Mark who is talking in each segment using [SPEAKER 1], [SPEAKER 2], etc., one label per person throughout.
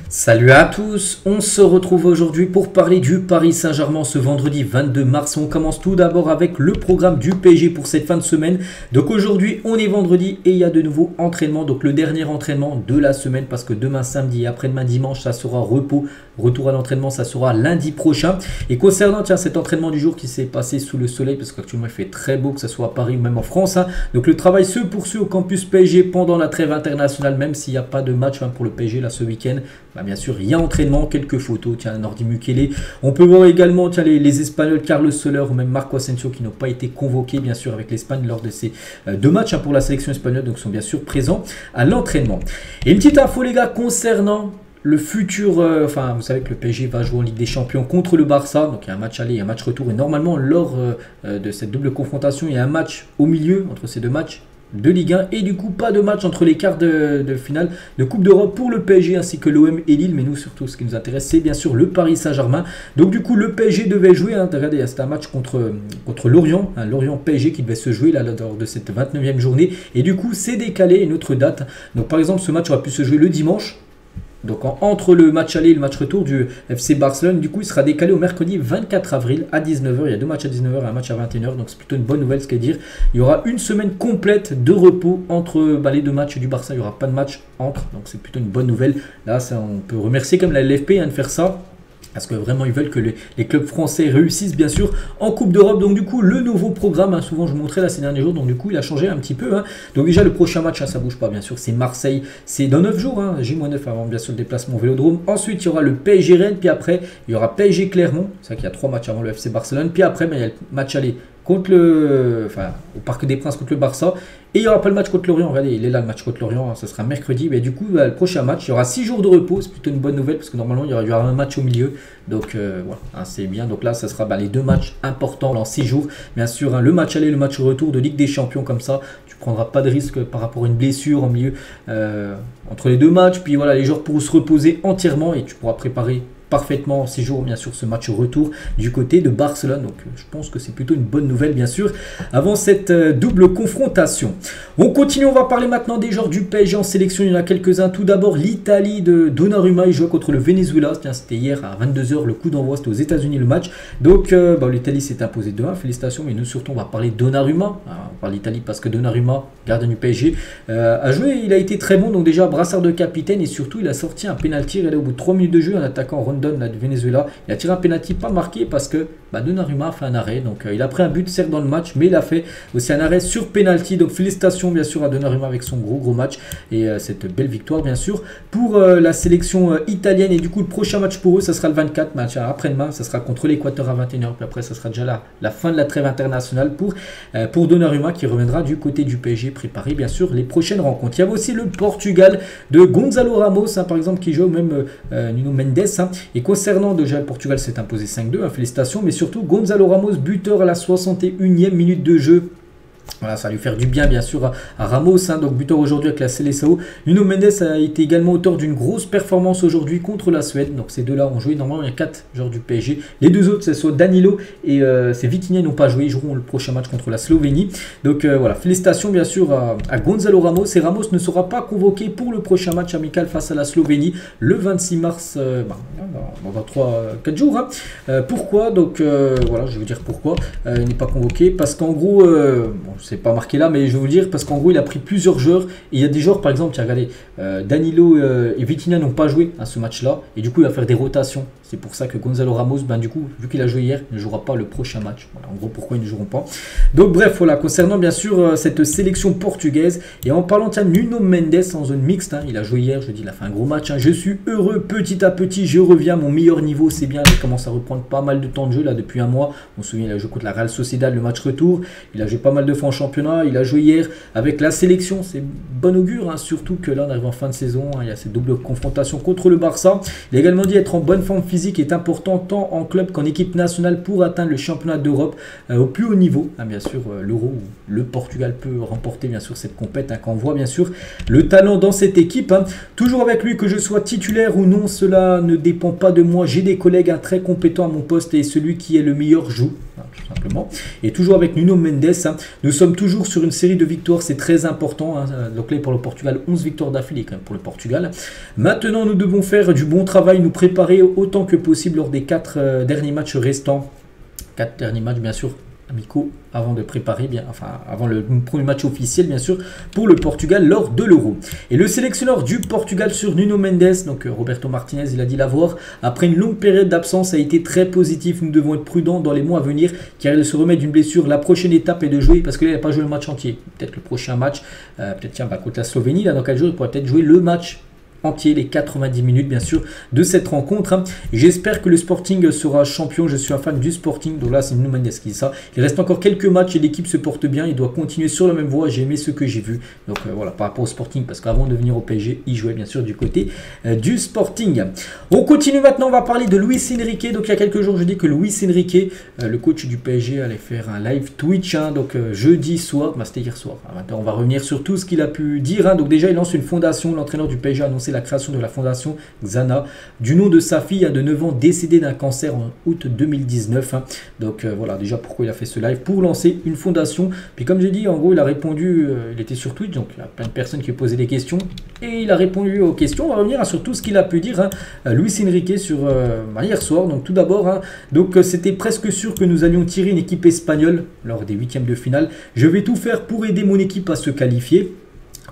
[SPEAKER 1] Salut à tous, on se retrouve aujourd'hui pour parler du Paris Saint-Germain ce vendredi 22 mars. On commence tout d'abord avec le programme du PSG pour cette fin de semaine. Donc aujourd'hui on est vendredi et il y a de nouveaux entraînements. Donc le dernier entraînement de la semaine parce que demain samedi et après-demain dimanche ça sera repos. Retour à l'entraînement ça sera lundi prochain. Et concernant cet entraînement du jour qui s'est passé sous le soleil parce qu'actuellement il fait très beau que ce soit à Paris ou même en France. Donc le travail se poursuit au campus PSG pendant la trêve internationale même s'il n'y a pas de match pour le PSG là ce week-end. Bien sûr, il y a entraînement, quelques photos, Nordi Mukele. On peut voir également les Espagnols, Carlos Soler ou même Marco Asensio qui n'ont pas été convoqués, bien sûr, avec l'Espagne lors de ces deux matchs pour la sélection espagnole, donc sont bien sûr présents à l'entraînement. Et une petite info, les gars, concernant le futur, vous savez que le PSG va jouer en Ligue des Champions contre le Barça, donc il y a un match aller et un match retour. Et normalement, lors de cette double confrontation, il y a un match au milieu entre ces deux matchs de Ligue 1 et du coup pas de match entre les quarts de finale de Coupe d'Europe pour le PSG ainsi que l'OM et Lille, mais nous surtout ce qui nous intéresse c'est bien sûr le Paris Saint-Germain. Donc du coup le PSG devait jouer, regardez c'était un match contre Lorient, Lorient PSG qui devait se jouer là, lors de cette 29e journée et du coup c'est décalé une autre date. Donc par exemple ce match aurait pu se jouer le dimanche. Donc entre le match aller et le match retour du FC Barcelone, du coup il sera décalé au mercredi 24 avril à 19 h. Il y a deux matchs à 19 h et un match à 21 h. Donc c'est plutôt une bonne nouvelle, ce qui est dire. Il y aura une semaine complète de repos entre les deux matchs du Barça. Il n'y aura pas de match entre. Donc c'est plutôt une bonne nouvelle. Là on peut remercier comme la LFP de faire ça. Parce que vraiment ils veulent que les clubs français réussissent bien sûr en Coupe d'Europe. Donc du coup le nouveau programme, souvent je vous montrais là ces derniers jours, donc du coup il a changé un petit peu. Donc déjà le prochain match, ça bouge pas bien sûr, c'est Marseille, c'est dans 9 jours, J-9 avant bien sûr le déplacement au Vélodrome. Ensuite il y aura le PSG Rennes, puis après il y aura PSG Clermont, c'est vrai qu'il y a 3 matchs avant le FC Barcelone. Puis après il y a le match aller contre au Parc des Princes contre le Barça. Et il n'y aura pas le match contre Lorient. Regardez, il est là le match contre Lorient, ça sera mercredi. Mais du coup, le prochain match, il y aura 6 jours de repos. C'est plutôt une bonne nouvelle parce que normalement, il y aura un match au milieu. Donc voilà, c'est bien. Donc là, ça sera les deux matchs importants dans 6 jours. Bien sûr, le match aller, le match retour de Ligue des Champions comme ça. Tu ne prendras pas de risque par rapport à une blessure en milieu entre les deux matchs. Puis voilà, les joueurs pourront se reposer entièrement et tu pourras préparer parfaitement en 6 jours bien sûr ce match retour du côté de Barcelone. Donc je pense que c'est plutôt une bonne nouvelle bien sûr avant cette double confrontation. On continue, on va parler maintenant des joueurs du PSG en sélection. Il y en a quelques-uns. Tout d'abord l'Italie de Donnarumma, il joue contre le Venezuela. C'était hier à 22 h le coup d'envoi, c'était aux États-Unis le match. Donc l'Italie s'est imposée 2-1, félicitations. Mais nous surtout on va parler de Donnarumma. On parle d'Italie parce que Donnarumma, gardien du PSG, a joué, il a été très bon. Donc déjà brassard de capitaine et surtout il a sorti un penalty. Regardez, au bout de 3 minutes de jeu, un attaquant Rondon là, du Venezuela, il a tiré un penalty pas marqué parce que Donnarumma a fait un arrêt. Donc il a pris un but certes dans le match, mais il a fait aussi un arrêt sur penalty. Donc félicitations bien sûr à Donnarumma avec son gros match et cette belle victoire bien sûr pour la sélection italienne. Et du coup le prochain match pour eux ça sera le 24, match après-demain, ça sera contre l'Équateur à 21 h. Puis après ça sera déjà la fin de la trêve internationale pour Donnarumma qui reviendra du côté du PSG préparer bien sûr les prochaines rencontres. Il y avait aussi le Portugal de Gonzalo Ramos par exemple qui joue, même Nuno Mendes. Et concernant déjà le Portugal s'est imposé 5-2, félicitations, mais surtout Gonzalo Ramos buteur à la 61e minute de jeu. Voilà, ça va lui faire du bien sûr à Ramos, donc buteur aujourd'hui avec la Seleção. Nuno Mendes a été également auteur d'une grosse performance aujourd'hui contre la Suède. Donc ces deux-là ont joué, normalement il y a 4 joueurs du PSG. Les deux autres, c'est soit Danilo et c'est Vitinha, n'ont pas joué, ils joueront le prochain match contre la Slovénie. Donc voilà, félicitations bien sûr à Gonzalo Ramos. Et Ramos ne sera pas convoqué pour le prochain match amical face à la Slovénie le 26 mars, dans 4 jours. Pourquoi donc voilà, je vais vous dire pourquoi il n'est pas convoqué. Parce qu'en gros, c'est pas marqué là, mais je vais vous dire parce qu'en gros il a pris plusieurs joueurs et il y a des joueurs par exemple, regardez, Danilo et Vitinha n'ont pas joué à ce match là et du coup il va faire des rotations. C'est pour ça que Gonzalo Ramos, du coup, vu qu'il a joué hier, ne jouera pas le prochain match. Voilà, en gros, pourquoi ils ne joueront pas. Donc bref, voilà, concernant bien sûr cette sélection portugaise. Et en parlant de Nuno Mendes en zone mixte, il a joué hier, je dis, il a fait un gros match. Je suis heureux, petit à petit, je reviens à mon meilleur niveau, c'est bien. Il commence à reprendre pas mal de temps de jeu là depuis un mois. On se souvient, il a joué contre la Real Sociedad, le match retour. Il a joué pas mal de fois en championnat. Il a joué hier avec la sélection. C'est bon augure, surtout que là, on arrive en fin de saison. Il y a cette double confrontation contre le Barça. Il a également dit être en bonne forme physique est important tant en club qu'en équipe nationale pour atteindre le championnat d'Europe au plus haut niveau. Bien sûr, l'Euro où le Portugal peut remporter bien sûr cette compète, quand on voit bien sûr le talent dans cette équipe. Toujours avec lui, que je sois titulaire ou non, cela ne dépend pas de moi. J'ai des collègues très compétents à mon poste et celui qui est le meilleur joue. tout simplement. Et toujours avec Nuno Mendes, hein, nous sommes toujours sur une série de victoires, c'est très important. Hein, donc là pour le Portugal, 11 victoires d'affilée quand même pour le Portugal. Maintenant, nous devons faire du bon travail, nous préparer autant que possible lors des 4 derniers matchs restants. 4 derniers matchs, bien sûr, amicaux, avant de préparer, avant le premier match officiel, bien sûr, pour le Portugal lors de l'Euro. Et le sélectionneur du Portugal sur Nuno Mendes, donc Roberto Martinez, il a dit l'avoir, après une longue période d'absence, a été très positif. Nous devons être prudents dans les mois à venir, car il se remet d'une blessure. La prochaine étape est de jouer, parce qu'il n'a pas joué le match entier. Peut-être le prochain match, contre la Slovénie, là, dans 4 jours, il pourrait peut-être jouer le match entier, les 90 minutes bien sûr de cette rencontre, hein. J'espère que le Sporting sera champion, je suis un fan du Sporting, donc là c'est Nuno Mendes qui dit ça. Il reste encore quelques matchs et l'équipe se porte bien, il doit continuer sur la même voie, j'ai aimé ce que j'ai vu, donc voilà, par rapport au Sporting, parce qu'avant de venir au PSG, il jouait bien sûr du côté du Sporting. On continue maintenant, on va parler de Luis Enrique. Donc il y a quelques jours je dis que Luis Enrique, le coach du PSG, allait faire un live Twitch, hein, donc jeudi soir, c'était hier soir, hein. Maintenant on va revenir sur tout ce qu'il a pu dire, hein. Donc déjà il lance une fondation, l'entraîneur du PSG a annoncé la création de la fondation Xana du nom de sa fille de 9 ans décédée d'un cancer en août 2019, hein. Donc voilà déjà pourquoi il a fait ce live, pour lancer une fondation. Puis comme j'ai dit, en gros il a répondu, il était sur Twitch, donc il y a plein de personnes qui posaient des questions et il a répondu aux questions. On va revenir sur tout ce qu'il a pu dire, hein, Luis Enrique sur hier soir. Donc tout d'abord, hein, donc c'était presque sûr que nous allions tirer une équipe espagnole lors des 8e de finale. Je vais tout faire pour aider mon équipe à se qualifier.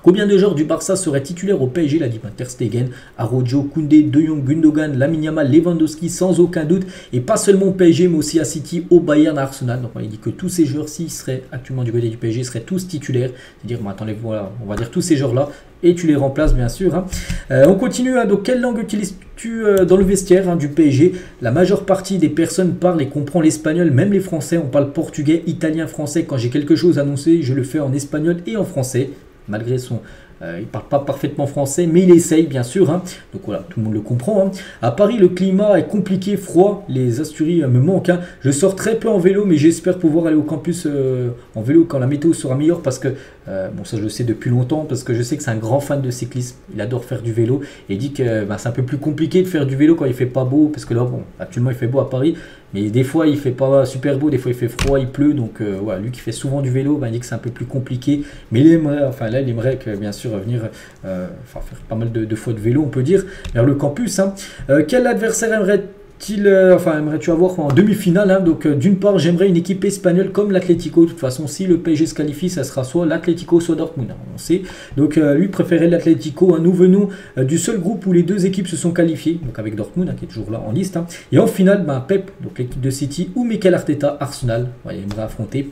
[SPEAKER 1] Combien de joueurs du Barça seraient titulaires au PSG? Il a dit Ter Stegen, Araujo, Koundé, De Jong, Gundogan, Lamine Yamal, Lewandowski, sans aucun doute. Et pas seulement au PSG, mais aussi à City, au Bayern, à Arsenal. Donc il dit que tous ces joueurs, s'ils seraient actuellement du côté du PSG, seraient tous titulaires. C'est-à-dire, attendez, voilà, on va dire tous ces joueurs-là. Et tu les remplaces bien sûr, hein. On continue, hein. Donc quelle langue utilises-tu dans le vestiaire, hein, du PSG? La majeure partie des personnes parlent et comprennent l'espagnol, même les Français. On parle portugais, italien, français. Quand j'ai quelque chose à annoncer, je le fais en espagnol et en français. Malgré son... il ne parle pas parfaitement français, mais il essaye bien sûr, hein. Donc voilà, tout le monde le comprend, hein. À Paris, le climat est compliqué, froid, les Asturies me manquent, hein. Je sors très peu en vélo, mais j'espère pouvoir aller au campus en vélo quand la météo sera meilleure, parce que, bon ça je le sais depuis longtemps, parce que je sais que c'est un grand fan de cyclisme, il adore faire du vélo, et il dit que c'est un peu plus compliqué de faire du vélo quand il fait pas beau, parce que là, bon, actuellement il fait beau à Paris, mais des fois il fait pas super beau, des fois il fait froid, il pleut, donc voilà, lui qui fait souvent du vélo, il dit que c'est un peu plus compliqué, mais il aimerait, là il aimerait que bien sûr venir faire pas mal de fois de vélo, on peut dire, vers le campus, hein. Quel adversaire aimerais-tu avoir en demi-finale, hein? Donc d'une part j'aimerais une équipe espagnole comme l'Atlético. De toute façon si le PSG se qualifie, ça sera soit l'Atlético soit Dortmund, hein, on sait. Donc lui préférait l'Atlético, hein. Nous venons du seul groupe où les deux équipes se sont qualifiées, donc avec Dortmund, hein, qui est toujours là en liste, hein. Et en finale, Pep, donc l'équipe de City, ou Mikel Arteta, Arsenal, il aimerait affronter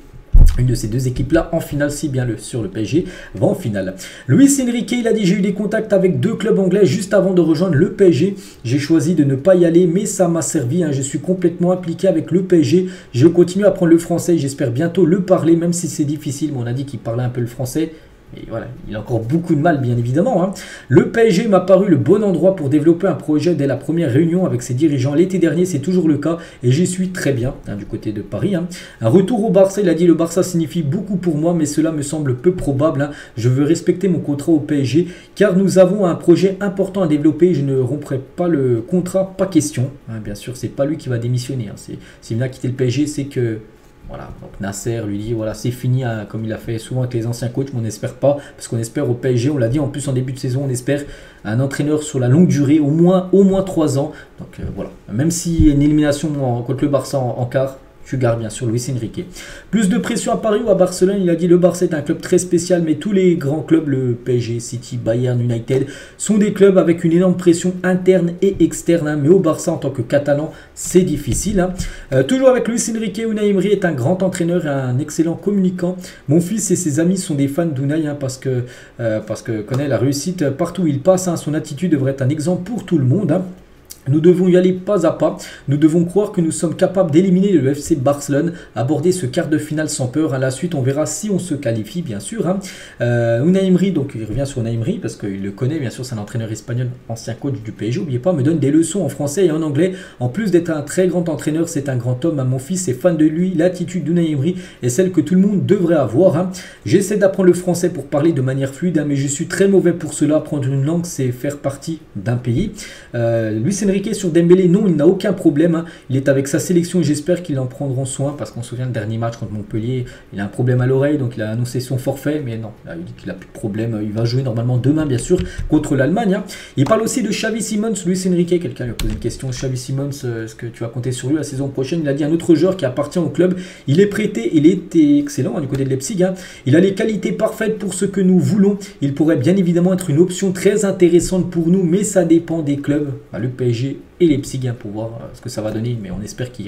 [SPEAKER 1] une de ces deux équipes-là en finale, si bien sur le PSG va en finale. Luis Enrique, il a dit: j'ai eu des contacts avec 2 clubs anglais juste avant de rejoindre le PSG. J'ai choisi de ne pas y aller, mais ça m'a servi, hein. Je suis complètement impliqué avec le PSG. Je continue à apprendre le français. J'espère bientôt le parler, même si c'est difficile. Mais on a dit qu'il parlait un peu le français. Et voilà, il a encore beaucoup de mal, bien évidemment, hein. Le PSG m'a paru le bon endroit pour développer un projet dès la première réunion avec ses dirigeants. L'été dernier, c'est toujours le cas et j'y suis très bien, hein, du côté de Paris, hein. Un retour au Barça, il a dit: le Barça signifie beaucoup pour moi, mais cela me semble peu probable, hein. Je veux respecter mon contrat au PSG car nous avons un projet important à développer. Je ne romprai pas le contrat, pas question, hein. Bien sûr, c'est pas lui qui va démissionner, hein. S'il vient quitter le PSG, c'est que... Voilà, donc Nasser lui dit voilà, c'est fini, hein, comme il a fait souvent avec les anciens coachs, mais on n'espère pas, parce qu'on espère au PSG, on l'a dit en plus en début de saison, on espère un entraîneur sur la longue durée, au moins 3 ans. Donc voilà, même si une élimination contre le Barça en quart, tu gardes bien sûr Luis Enrique. Plus de pression à Paris ou à Barcelone, il a dit: le Barça est un club très spécial, mais tous les grands clubs, le PSG, City, Bayern, United, sont des clubs avec une énorme pression interne et externe, hein. Mais au Barça, en tant que Catalan, c'est difficile, hein. Toujours avec Luis Enrique, Unai Emery est un grand entraîneur et un excellent communicant. Mon fils et ses amis sont des fans d'Unai, hein, parce que connaît la réussite partout où il passe, hein. Son attitude devrait être un exemple pour tout le monde, hein. Nous devons y aller pas à pas. Nous devons croire que nous sommes capables d'éliminer le FC Barcelone, aborder ce quart de finale sans peur. À la suite, on verra si on se qualifie, bien sûr, hein. Unai Emery, donc il revient sur Unai Emery parce qu'il le connaît, bien sûr, c'est un entraîneur espagnol, ancien coach du PSG, n'oubliez pas, me donne des leçons en français et en anglais. En plus d'être un très grand entraîneur, c'est un grand homme, hein. Mon fils est fan de lui. L'attitude d'Unai Emery est celle que tout le monde devrait avoir, hein. J'essaie d'apprendre le français pour parler de manière fluide, hein, mais je suis très mauvais pour cela. Apprendre une langue, c'est faire partie d'un pays. Luis Enrique sur Dembélé, non, il n'a aucun problème. Hein. Il est avec sa sélection et j'espère qu'ils en prendront soin parce qu'on se souvient le dernier match contre Montpellier, il a un problème à l'oreille, donc il a annoncé son forfait, mais non, là, il dit qu'il n'a plus de problème. Il va jouer normalement demain, bien sûr, contre l'Allemagne. Hein. Il parle aussi de Xavi Simons, Luis Enrique. Quelqu'un lui a posé une question. Xavi Simons, est-ce que tu vas compter sur lui la saison prochaine? Il a dit un autre joueur qui appartient au club. Il est prêté, il était excellent hein, du côté de Leipzig. Hein. Il a les qualités parfaites pour ce que nous voulons. Il pourrait bien évidemment être une option très intéressante pour nous, mais ça dépend des clubs. Le PSG et Leipzig hein, pour voir ce que ça va donner, mais on espère qu'il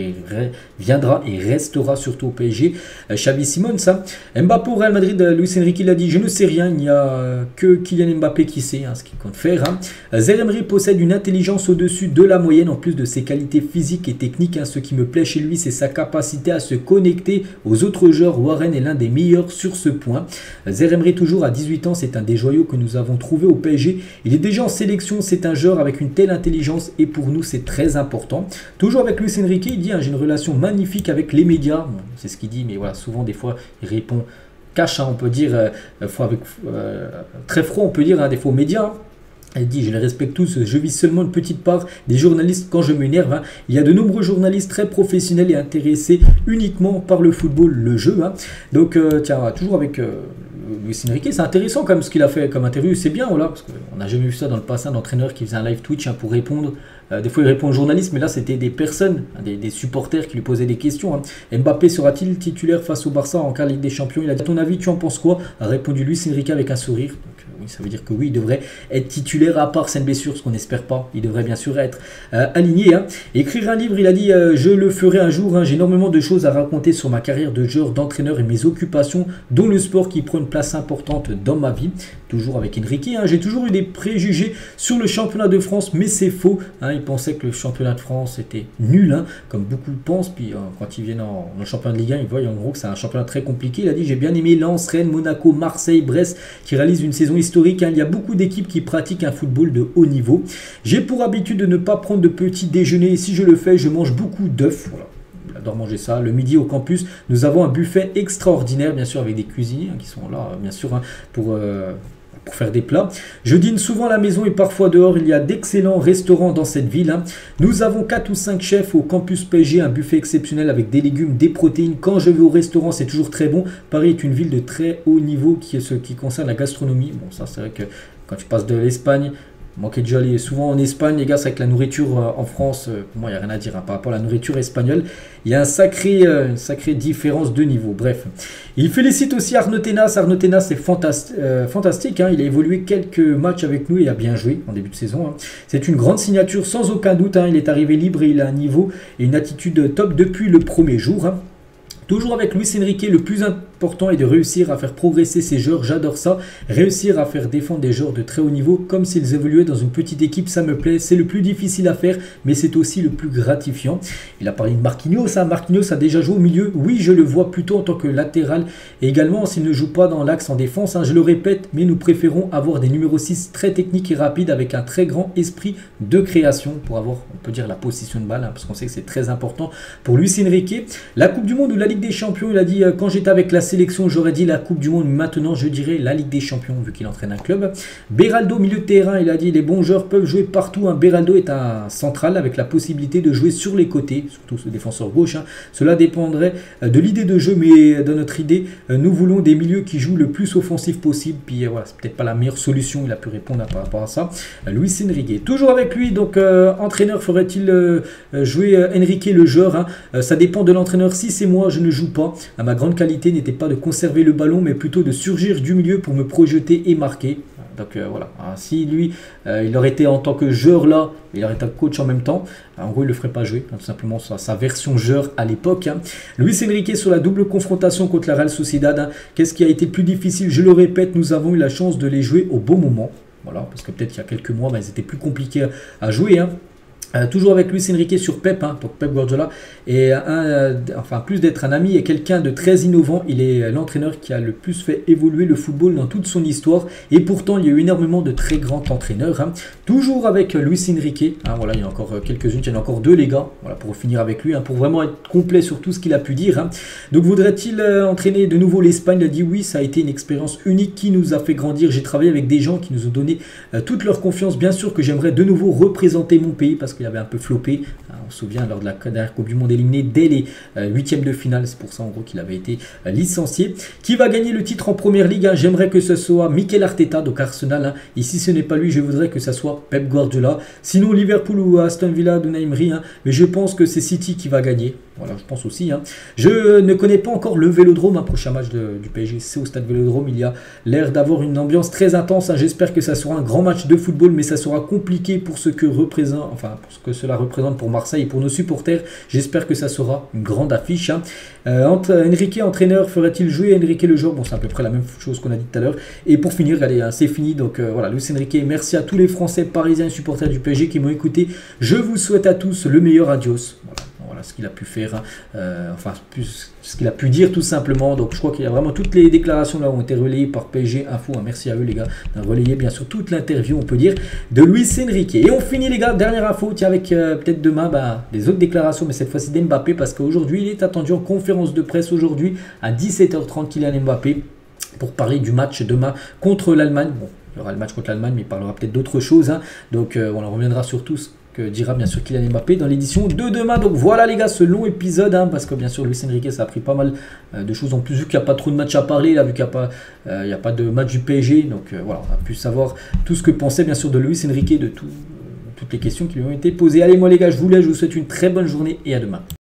[SPEAKER 1] viendra et restera surtout au PSG. Xavi Simons, hein. Mbappé au Real Madrid, Luis Enrique l'a dit, je ne sais rien, il n'y a que Kylian Mbappé qui sait hein, ce qu'il compte faire. Hein. Zaïre Emery possède une intelligence au-dessus de la moyenne, en plus de ses qualités physiques et techniques. Hein. Ce qui me plaît chez lui, c'est sa capacité à se connecter aux autres joueurs. Warren est l'un des meilleurs sur ce point. Zaïre Emery, toujours à 18 ans, c'est un des joyaux que nous avons trouvé au PSG. Il est déjà en sélection, c'est un joueur avec une telle intelligence et pour nous c'est très important. Toujours avec Luis Enrique, il dit hein, j'ai une relation magnifique avec les médias. Bon, c'est ce qu'il dit, mais voilà, souvent des fois il répond cash, hein, on peut dire, très froid, on peut dire, hein, des fois aux médias. Hein. Elle dit, je les respecte tous, je vis seulement une petite part des journalistes quand je m'énerve. Hein. Il y a de nombreux journalistes très professionnels et intéressés uniquement par le football, le jeu. Hein. Donc, tiens, toujours avec Luis Enrique, c'est intéressant comme ce qu'il a fait comme interview, c'est bien, voilà, parce qu'on n'a jamais vu ça dans le passé, un entraîneur qui faisait un live Twitch hein, pour répondre. Des fois, il répond aux journalistes, mais là, c'était des personnes, hein, des supporters qui lui posaient des questions. Hein. Mbappé sera-t-il titulaire face au Barça en cas de Ligue des Champions? Il a dit, à ton avis, tu en penses quoi? A répondu Luis Enrique avec un sourire. Donc, oui, ça veut dire que oui, il devrait être titulaire à part cette blessure, ce qu'on n'espère pas. Il devrait bien sûr être aligné. Hein. Écrire un livre, il a dit, je le ferai un jour. Hein. J'ai énormément de choses à raconter sur ma carrière de joueur, d'entraîneur et mes occupations, dont le sport qui prend une place importante dans ma vie. Toujours avec Enrique. Hein. J'ai toujours eu des préjugés sur le championnat de France, mais c'est faux. Hein. Il pensait que le championnat de France était nul, hein, comme beaucoup pensent. Puis quand ils viennent en championnat de Ligue 1, ils voient en gros que c'est un championnat très compliqué. Il a dit, j'ai bien aimé Lens, Rennes, Monaco, Marseille, Brest, qui réalisent une saison historique. Hein. Il y a beaucoup d'équipes qui pratiquent un football de haut niveau. J'ai pour habitude de ne pas prendre de petit déjeuner. Et si je le fais, je mange beaucoup d'œufs. Voilà. J'adore manger ça. Le midi au campus, nous avons un buffet extraordinaire, bien sûr, avec des cuisiniers hein, qui sont là, bien sûr, hein, pour faire des plats. Je dîne souvent à la maison et parfois dehors. Il y a d'excellents restaurants dans cette ville. Hein. Nous avons 4 ou 5 chefs au campus PSG, un buffet exceptionnel avec des légumes, des protéines. Quand je vais au restaurant, c'est toujours très bon. Paris est une ville de très haut niveau ce qui concerne la gastronomie. Bon, ça c'est vrai que quand tu passes de l'Espagne, moi qui ai déjà allé souvent en Espagne, les gars, c'est avec la nourriture en France, pour moi il n'y a rien à dire hein, par rapport à la nourriture espagnole. Il y a une sacrée différence de niveau. Bref, il félicite aussi Arnaud Tenas. Arnaud Tenas, c'est fantastique. Hein. Il a évolué quelques matchs avec nous et a bien joué en début de saison. Hein. C'est une grande signature sans aucun doute. Hein. Il est arrivé libre et il a un niveau et une attitude top depuis le premier jour. Hein. Toujours avec Luis Enrique, le plus important est de réussir à faire progresser ses joueurs. J'adore ça. Réussir à faire défendre des joueurs de très haut niveau comme s'ils évoluaient dans une petite équipe, ça me plaît. C'est le plus difficile à faire, mais c'est aussi le plus gratifiant. Il a parlé de Marquinhos. Hein. Marquinhos a déjà joué au milieu. Oui, je le vois plutôt en tant que latéral. Et également, s'il ne joue pas dans l'axe en défense, hein, je le répète, mais nous préférons avoir des numéros 6 très techniques et rapides avec un très grand esprit de création pour avoir, on peut dire, la possession de balle, hein, parce qu'on sait que c'est très important pour Luis Enrique. La Coupe du Monde ou la Ligue des Champions, il a dit quand j'étais avec la sélection j'aurais dit la Coupe du Monde, maintenant je dirais la Ligue des Champions vu qu'il entraîne un club. Beraldo milieu de terrain, il a dit les bons joueurs peuvent jouer partout. Hein. Beraldo est un central avec la possibilité de jouer sur les côtés, surtout ce défenseur gauche. Hein. Cela dépendrait de l'idée de jeu, mais dans notre idée nous voulons des milieux qui jouent le plus offensif possible. Puis voilà, c'est peut-être pas la meilleure solution, il a pu répondre par rapport à ça. Luis Enrique, toujours avec lui, donc entraîneur, ferait-il jouer Enrique le joueur, hein. Ça dépend de l'entraîneur. Si c'est moi, je ne joue pas. Ma grande qualité n'était pas de conserver le ballon, mais plutôt de surgir du milieu pour me projeter et marquer. Donc voilà, si lui, il aurait été en tant que joueur là, il aurait été coach en même temps, en gros il ne le ferait pas jouer, tout simplement sa version joueur à l'époque. Hein. Luis Enrique sur la double confrontation contre la Real Sociedad, hein. Qu'est-ce qui a été le plus difficile? Je le répète, nous avons eu la chance de les jouer au bon moment. Voilà, parce que peut-être il y a quelques mois, ils étaient plus compliqués à jouer. Hein. Toujours avec Luis Enrique sur Pep, hein, donc Pep Guardiola, et enfin plus d'être un ami et quelqu'un de très innovant, il est l'entraîneur qui a le plus fait évoluer le football dans toute son histoire, et pourtant il y a eu énormément de très grands entraîneurs. Hein. Toujours avec Luis Enrique, hein, voilà, il y a encore quelques-unes, il y en a encore deux les gars, voilà, pour finir avec lui, hein, pour vraiment être complet sur tout ce qu'il a pu dire. Hein. Donc voudrait-il entraîner de nouveau l'Espagne? Il a dit oui, ça a été une expérience unique qui nous a fait grandir, j'ai travaillé avec des gens qui nous ont donné toute leur confiance, bien sûr que j'aimerais de nouveau représenter mon pays, parce que qu'il avait un peu floppé. On se souvient lors de la dernière Coupe du Monde éliminé dès les huitièmes de finale. C'est pour ça en gros qu'il avait été licencié. Qui va gagner le titre en première ligue? J'aimerais que ce soit Mikel Arteta, donc Arsenal. Ici ce n'est pas lui, je voudrais que ce soit Pep Guardiola. Sinon Liverpool ou Aston Villa d'Unai Emery. Mais je pense que c'est City qui va gagner. Voilà, je pense aussi. Je ne connais pas encore le Vélodrome. Prochain match du PSG, c'est au stade Vélodrome. Il y a l'air d'avoir une ambiance très intense. J'espère que ça sera un grand match de football, mais ça sera compliqué pour ce que cela représente pour Marseille et pour nos supporters. J'espère que ça sera une grande affiche. Enrique, entraîneur, ferait-il jouer Enrique le jour? Bon, c'est à peu près la même chose qu'on a dit tout à l'heure. Et pour finir, allez, c'est fini. Donc voilà, Luis Enrique, merci à tous les Français, Parisiens et supporters du PSG qui m'ont écouté. Je vous souhaite à tous le meilleur. Adios. Voilà ce qu'il a pu faire, ce qu'il a pu dire tout simplement. Donc je crois qu'il y a vraiment toutes les déclarations là ont été relayées par PSG Info. Merci à eux les gars d'avoir relayé bien sûr toute l'interview, on peut dire, de Luis Enrique. Et on finit les gars, dernière info, tiens, avec peut-être demain des autres déclarations, mais cette fois-ci d'Mbappé, parce qu'aujourd'hui il est attendu en conférence de presse aujourd'hui à 17h30, Kylian Mbappé, pour parler du match demain contre l'Allemagne. Bon, il y aura le match contre l'Allemagne, mais il parlera peut-être d'autres choses. Donc on reviendra sur tout ce que dira bien sûr Kylian Mbappé dans l'édition de demain. Donc voilà les gars, ce long épisode, parce que bien sûr Luis Enrique ça a pris pas mal de choses en plus, vu qu'il n'y a pas trop de matchs à parler, là, vu qu'il n'y a pas de match du PSG. Donc voilà, on a pu savoir tout ce que pensait bien sûr de Luis Enrique, de toutes les questions qui lui ont été posées. Allez, moi les gars, je vous laisse, je vous souhaite une très bonne journée et à demain.